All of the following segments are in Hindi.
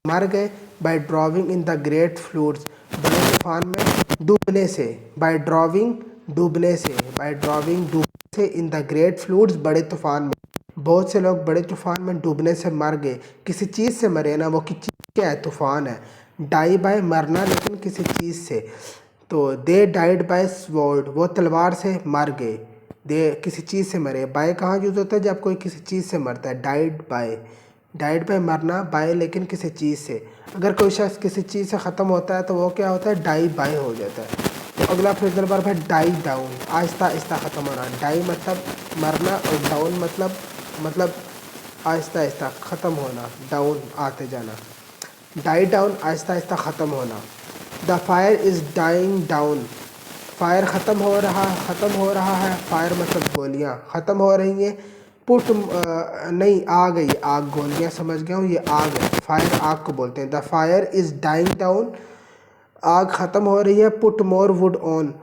मर गए। By drowning in the great floods, बड़े तूफान में डूबने से। बाय ड्रॉविंग डूबने से, बाय ड्रॉविंग डूबने से इन द ग्रेट फ्लूड्स, बड़े तूफान में। बहुत से लोग बड़े तूफान में डूबने से मर गए। किसी चीज़ से मरे ना, वो किस चीज़ क्या है? तूफान है। डाई बाय मरना, लेकिन किसी चीज़ से। तो दे डाइड बाय स्वॉर्ड, वो तलवार से मर गए। दे किसी चीज़ से मरे। बाय कहाँ यूज़ होता है? जब कोई किसी चीज़ से मरता है। डाइड बाय, डाइड बाय मरना, बाय लेकिन किसी चीज़ से। अगर कोई शख्स किसी चीज़ से ख़त्म होता है तो वो क्या होता है? डाई बाय हो जाता है। तो अगला फ्रेजल वर्ब है डाई डाउन, आहिस्ता आहिस्ता ख़त्म होना। डाई मतलब मरना और डाउन मतलब आहिस्ता आहिस्ता ख़त्म होना, डाउन आते जाना। डाई डाउन आहिस्ता आहिस्ता ख़त्म होना। The fire is dying down, fire ख़त्म हो रहा है। फायर मतलब गोलियाँ ख़त्म हो रही हैं। पुट नहीं, आ गई आग, गोलियाँ समझ गया हूँ, ये आग है। फायर आग को बोलते हैं। The fire is dying down, आग ख़त्म हो रही है। पुट मोर वुड ऑन,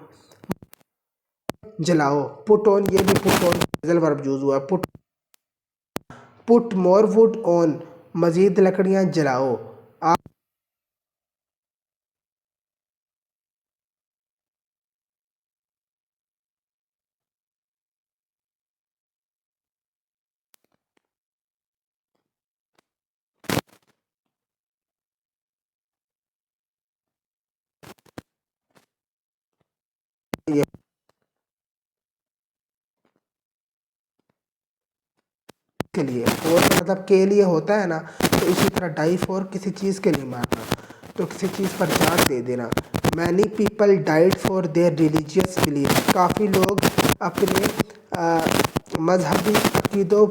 जलाओ। पुट ऑन, ये भी put on phrasal verb use हुआ। पुट मोर वुड ऑन, मज़ीद लकड़ियाँ जलाओ। ये के लिए, फॉर मतलब के लिए होता है ना, तो इसी तरह डाई फॉर किसी चीज़ के लिए मारना, तो किसी चीज़ पर जान दे देना। Many people died for their religious belief, काफ़ी लोग अपने मजहबी अकीदों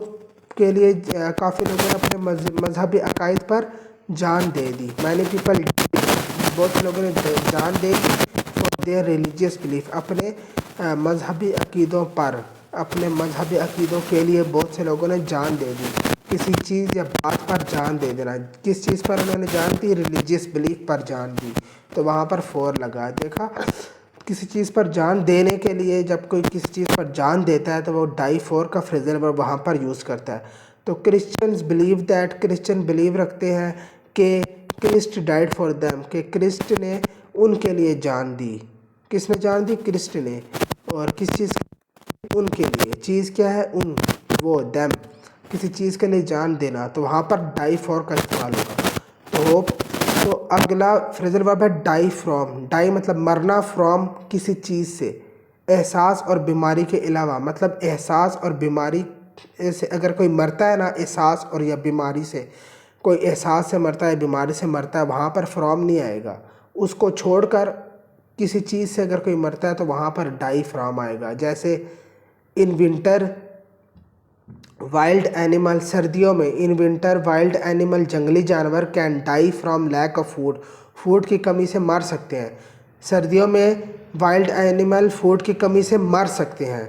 के लिए, काफ़ी लोगों ने अपने मजहबी अकायद पर जान दे दी। मैनी पीपल, बहुत से लोगों ने जान दे दी फॉर देयर रिलीजियस बिलीफ, अपने मजहबी अकीदों पर, अपने मजहबी अकीदों के लिए बहुत से लोगों ने जान दे दी। किसी चीज़ या बात पर जान दे देना, किस चीज़ पर उन्होंने जान दी? रिलीजियस बिलीफ पर जान दी, तो वहाँ पर फोर लगा। देखा, किसी चीज़ पर जान देने के लिए जब कोई किसी चीज़ पर जान देता है तो वो डाई फोर का फ्रेजल वर्ब वहाँ पर यूज़ करता है। तो Christians believe that, Christian believe रखते हैं कि क्रिस्ट डाइड फॉर देम, कि क्रिस्ट ने उनके लिए जान दी। किसने जान दी? क्रिस्ट ने। और किस चीज़? उनके लिए। चीज़ क्या है? उन, वो, देम, किसी चीज़ के लिए जान देना, तो वहाँ पर डाई फॉर का इस्तेमाल होगा। तो होप, तो अगला फ्रेजल वर्ब है डाई फ्रॉम। डाई मतलब मरना, फ्रॉम किसी चीज़ से, एहसास और बीमारी के अलावा। मतलब एहसास और बीमारी से अगर कोई मरता है ना, एहसास और या बीमारी से, कोई एहसास से मरता है, बीमारी से मरता है, वहाँ पर फ्रॉम नहीं आएगा। उसको छोड़कर किसी चीज़ से अगर कोई मरता है तो वहाँ पर डाई फ्रॉम आएगा। जैसे इन विंटर वाइल्ड एनिमल, सर्दियों में, इन विंटर वाइल्ड एनिमल, जंगली जानवर, can die from lack of food, food की कमी से मर सकते हैं। सर्दियों में वाइल्ड एनिमल फूड की कमी से मर सकते हैं।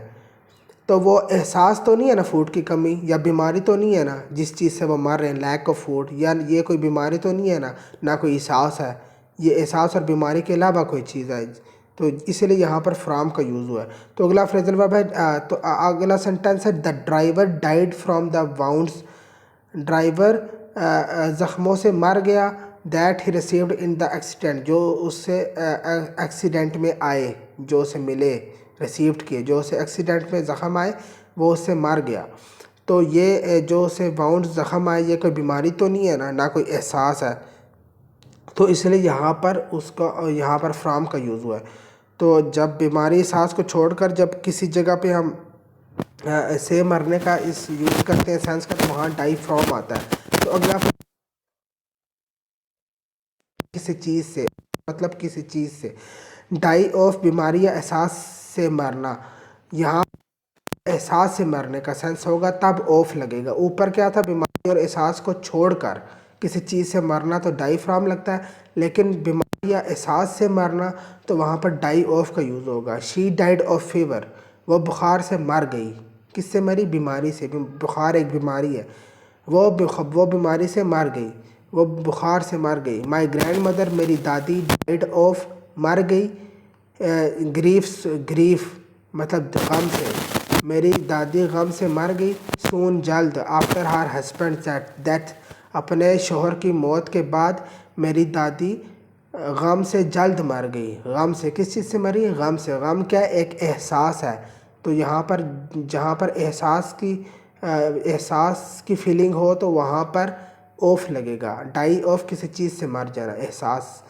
तो वो एहसास तो नहीं है ना फूड की कमी, या बीमारी तो नहीं है ना जिस चीज़ से वो मर रहे हैं, लैक ऑफ फूड, या ये कोई बीमारी तो नहीं है ना, ना कोई एहसास है। ये एहसास और बीमारी के अलावा कोई चीज़ है, तो इसलिए यहाँ पर फ्रॉम का यूज़ हुआ है। तो अगला फ्रेजल वर्ब है, तो अगला सेंटेंस है the driver died from the wounds, driver ज़ख्मों से मर गया। That he received in the accident, जो उससे एक्सीडेंट में आए, जो उसे मिले, रिसीव्ड किए, जो उसे एक्सीडेंट में ज़ख़म आए, वो उससे मर गया। तो ये जो उसे वाउंड ज़ख़म आए, ये कोई बीमारी तो नहीं है ना, ना कोई एहसास है, तो इसलिए यहाँ पर उसका, यहाँ पर फ्रॉम का यूज़ हुआ है। तो जब बीमारी एहसास को छोड़कर जब किसी जगह पे हम से मरने का इस यूज़ करते हैं सेंस का, तो वहाँ डाई फ्रॉम आता है। तो अगला, किसी चीज़ से, मतलब किसी चीज़ से। डाई ऑफ, बीमारी या एहसास से मरना। यहाँ एहसास से मरने का सेंस होगा तब ऑफ लगेगा। ऊपर क्या था? बीमारी और एहसास को छोड़कर किसी चीज़ से मरना, तो डाई फ्रॉम लगता है। लेकिन बीमारी या एहसास से मरना, तो वहाँ पर डाई ऑफ का यूज़ होगा। शी डाइड ऑफ फीवर, वो बुखार से मर गई। किससे मरी? बीमारी से। बुखार एक बीमारी है, वो बीमारी से मर गई, वो बुखार से मर गई। माई ग्रैंड मदर, मेरी दादी, डाइड ऑफ, मर गई, ग्रीफ मतलब गम से, मेरी दादी गम से मर गई। सून जल्द, आफ्टर हर हस्बैंड डेथ, अपने शोहर की मौत के बाद मेरी दादी गम से जल्द मर गई। गम से, किस चीज़ से मरी? गम से। गम क्या है? एक एहसास है। तो यहाँ पर जहाँ पर एहसास की फीलिंग हो तो वहाँ पर ऑफ लगेगा। डाई ऑफ किसी चीज़ से मर जाना, एहसास।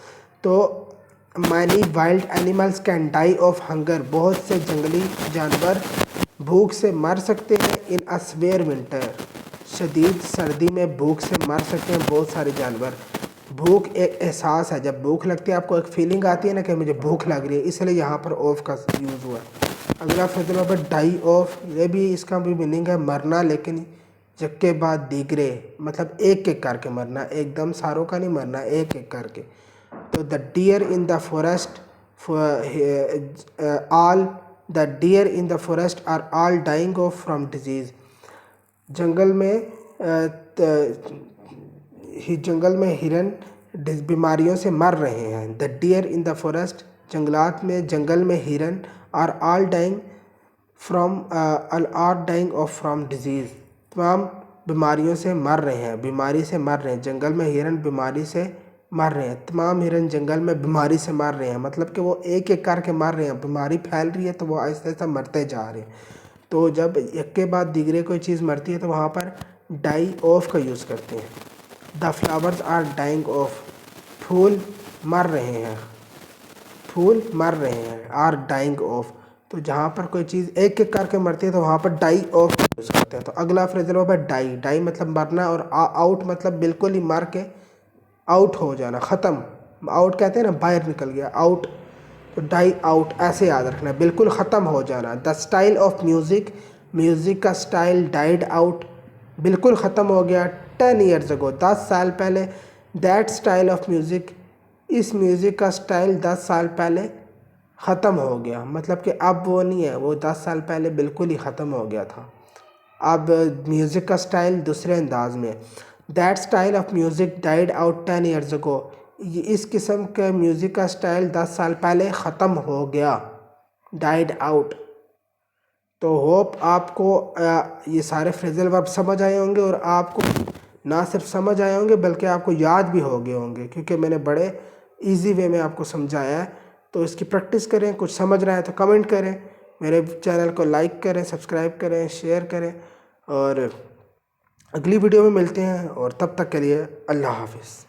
तो many wild animals can die of hunger, बहुत से जंगली जानवर भूख से मर सकते हैं। इन अ सेवियर विंटर, शदीद सर्दी में भूख से मर सकते हैं बहुत सारे जानवर। भूख एक एहसास है, जब भूख लगती है आपको एक फीलिंग आती है ना कि मुझे भूख लग रही है, इसलिए यहाँ पर ऑफ का यूज़ हुआ है। अगला फिर पर डाई ऑफ, ये भी इसका भी मीनिंग है मरना, लेकिन जब के बाद दीगरे, मतलब एक एक करके मरना, एकदम सारों का नहीं मरना, एक एक करके। तो the deer in the forest all the deer in the forest are all dying off from disease. जंगल में हिरन बीमारियों से मर रहे हैं। The deer in the forest, जंगलात में, जंगल में हिरन are all dying off from disease, तमाम बीमारियों से मर रहे हैं, बीमारी से मर रहे हैं। जंगल में हिरन बीमारी से मर रहे हैं, तमाम हिरन जंगल में बीमारी से मर रहे हैं, मतलब कि वो एक एक करके मर रहे हैं। बीमारी फैल रही है तो वो आहिस्ता आहिस्ता मरते जा रहे हैं। तो जब एक के बाद दिगरे कोई चीज़ मरती है तो वहाँ पर डाई ऑफ का यूज़ करते हैं। The flowers are dying off, फूल मर रहे हैं, फूल मर रहे हैं, आर डाइंग ऑफ। तो जहाँ पर कोई चीज़ एक एक करके मरती है तो वहाँ पर डाई ऑफ यूज़ करते हैं। तो अगला फ्रेजल वर्ब है डाई। डाई मतलब मरना, और आउट मतलब बिल्कुल ही मर के आउट हो जाना, ख़त्म। आउट कहते हैं ना, बाहर निकल गया, आउट। तो डाई आउट ऐसे याद रखना, बिल्कुल ख़त्म हो जाना। The style of music, music का स्टाइल डाइड आउट, बिल्कुल ख़त्म हो गया। 10 ईयर्स अगो, 10 साल पहले। दैट स्टाइल ऑफ म्यूज़िक, इस म्यूज़िक का स्टाइल 10 साल पहले ख़त्म हो गया, मतलब कि अब वो नहीं है, वो 10 साल पहले बिल्कुल ही ख़त्म हो गया था। अब म्यूज़िक का स्टाइल दूसरे अंदाज में। That style of music died out 10 years ago, इस किस्म के म्यूज़िक का स्टाइल 10 साल पहले ख़त्म हो गया, डाइड आउट। तो होप आपको ये सारे फ्रेजल वर्ब समझ आए होंगे, और आपको ना सिर्फ समझ आए होंगे बल्कि आपको याद भी हो गए होंगे, क्योंकि मैंने बड़े इजी वे में आपको समझाया है। तो इसकी प्रैक्टिस करें। कुछ समझ रहा है तो कमेंट करें, मेरे चैनल को लाइक करें, सब्सक्राइब करें, शेयर करें, और अगली वीडियो में मिलते हैं। और तब तक के लिए अल्लाह हाफिज़।